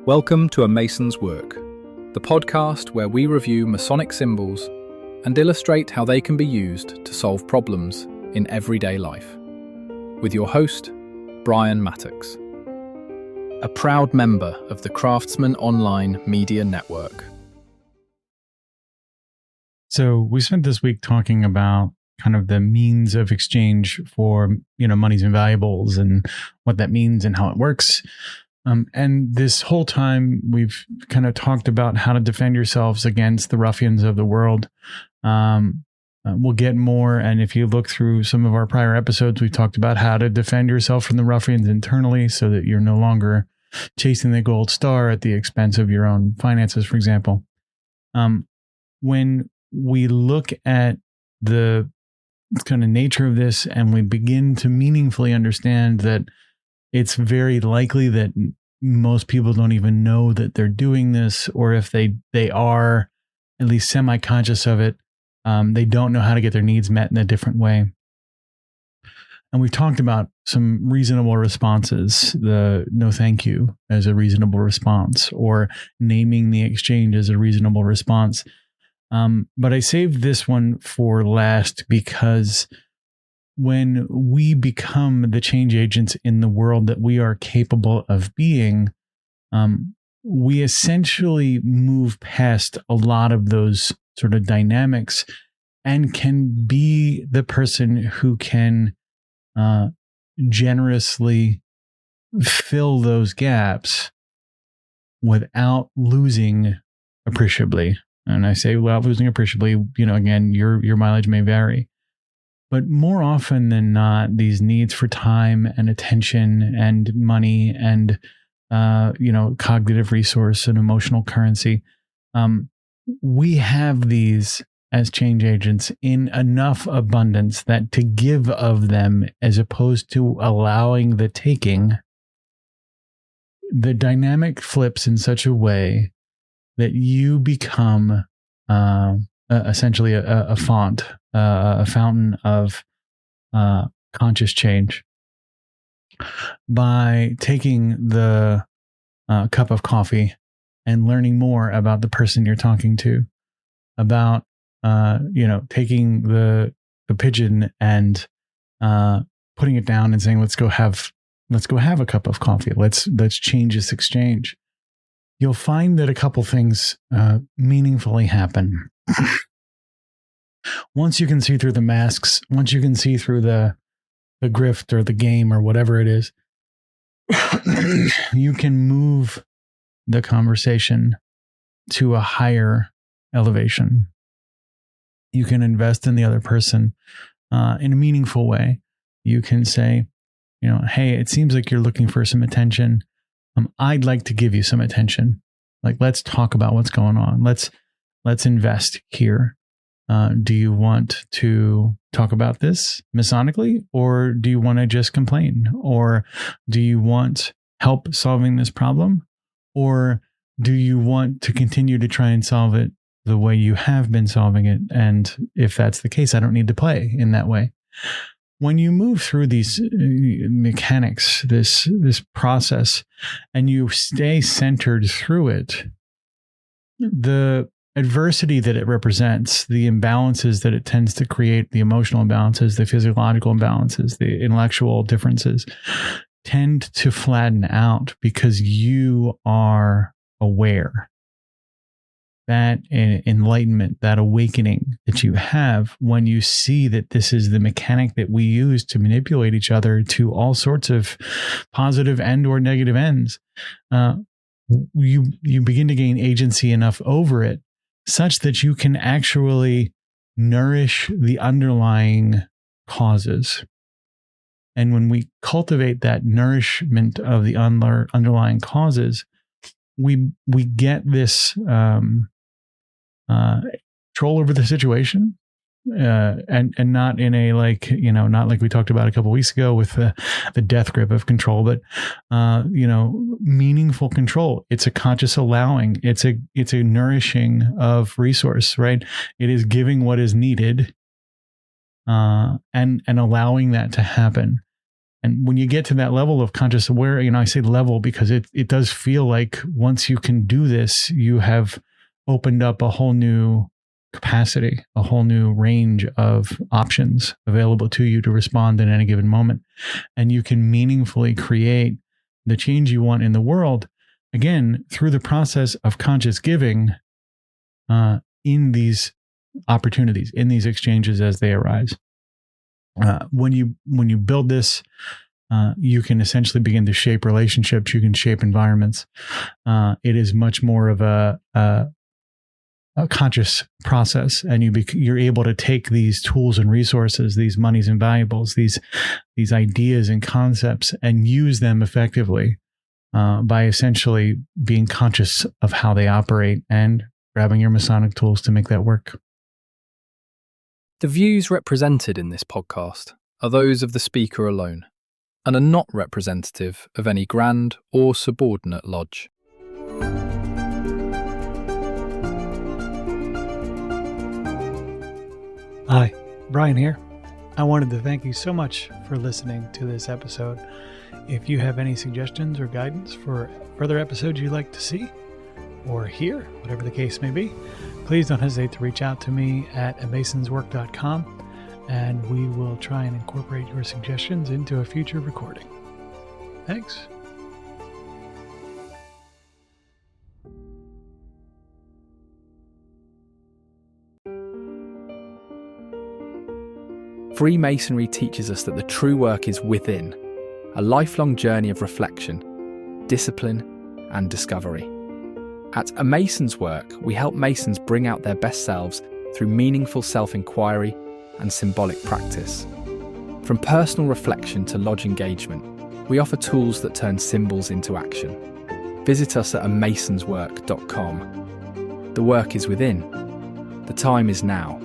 Welcome to A Mason's Work, the podcast where we review Masonic symbols and illustrate how they can be used to solve problems in everyday life. With your host, Brian Mattox, a proud member of the Craftsman Online Media Network. So we spent this week talking about kind of the means of exchange for, monies and valuables and what that means and how it works. And this whole time we've kind of talked about how to defend yourselves against the ruffians of the world. We'll get more. And if you look through some of our prior episodes, we talked about how to defend yourself from the ruffians internally so that you're no longer chasing the gold star at the expense of your own finances, for example. When we look at the kind of nature of this and we begin to meaningfully understand that it's very likely that most people don't even know that they're doing this, or if they are at least semi-conscious of it, they don't know how to get their needs met in a different way. And we've talked about some reasonable responses, the no thank you as a reasonable response, or naming the exchange as a reasonable response. But I saved this one for last because when we become the change agents in the world that we are capable of being, we essentially move past a lot of those sort of dynamics and can be the person who can generously fill those gaps without losing appreciably. And I say without losing appreciably, again, your mileage may vary. But more often than not, these needs for time and attention and money and, cognitive resource and emotional currency, we have these as change agents in enough abundance that to give of them as opposed to allowing the taking, the dynamic flips in such a way that you become essentially a font, a fountain of conscious change. By taking the cup of coffee and learning more about the person you're talking to, about taking the pigeon and putting it down and saying, let's go have a cup of coffee. Let's change this exchange. You'll find that a couple things meaningfully happen. Once you can see through the masks, once you can see through the grift or the game or whatever it is, you can move the conversation to a higher elevation. You can invest in the other person in a meaningful way. You can say, hey, it seems like you're looking for some attention. I'd like to give you some attention. Like, let's talk about what's going on. Let's invest here. Do you want to talk about this masonically, or do you want to just complain? Or do you want help solving this problem? Or do you want to continue to try and solve it the way you have been solving it? And if that's the case, I don't need to play in that way. When you move through these mechanics, this process, and you stay centered through it, the adversity that it represents, the imbalances that it tends to create, the emotional imbalances, the physiological imbalances, the intellectual differences, tend to flatten out because you are aware. That enlightenment, that awakening that you have when you see that this is the mechanic that we use to manipulate each other to all sorts of positive and or negative ends, you begin to gain agency enough over it such that you can actually nourish the underlying causes. And when we cultivate that nourishment of the underlying causes, we get this control over the situation, and not in a not like we talked about a couple of weeks ago with the death grip of control, but meaningful control. It's a conscious allowing. It's a nourishing of resource, right? It is giving what is needed, and allowing that to happen. And when you get to that level of conscious aware, I say level because it does feel like once you can do this, you have opened up a whole new capacity, a whole new range of options available to you to respond in any given moment. And you can meaningfully create the change you want in the world, again, through the process of conscious giving in these opportunities, in these exchanges as they arise. When you build this, you can essentially begin to shape relationships. You can shape environments. It is much more of a conscious process, and you're able to take these tools and resources, these monies and valuables, these ideas and concepts, and use them effectively by essentially being conscious of how they operate and grabbing your Masonic tools to make that work. The views represented in this podcast are those of the speaker alone and are not representative of any grand or subordinate lodge. Hi, Brian here. I wanted to thank you so much for listening to this episode. If you have any suggestions or guidance for further episodes you'd like to see or hear, whatever the case may be, please don't hesitate to reach out to me at amasonswork.com, and we will try and incorporate your suggestions into a future recording. Thanks. Freemasonry teaches us that the true work is within, a lifelong journey of reflection, discipline, and discovery. At A Mason's Work, we help Masons bring out their best selves through meaningful self-inquiry and symbolic practice. From personal reflection to lodge engagement, we offer tools that turn symbols into action. Visit us at amasonswork.com. The work is within. The time is now.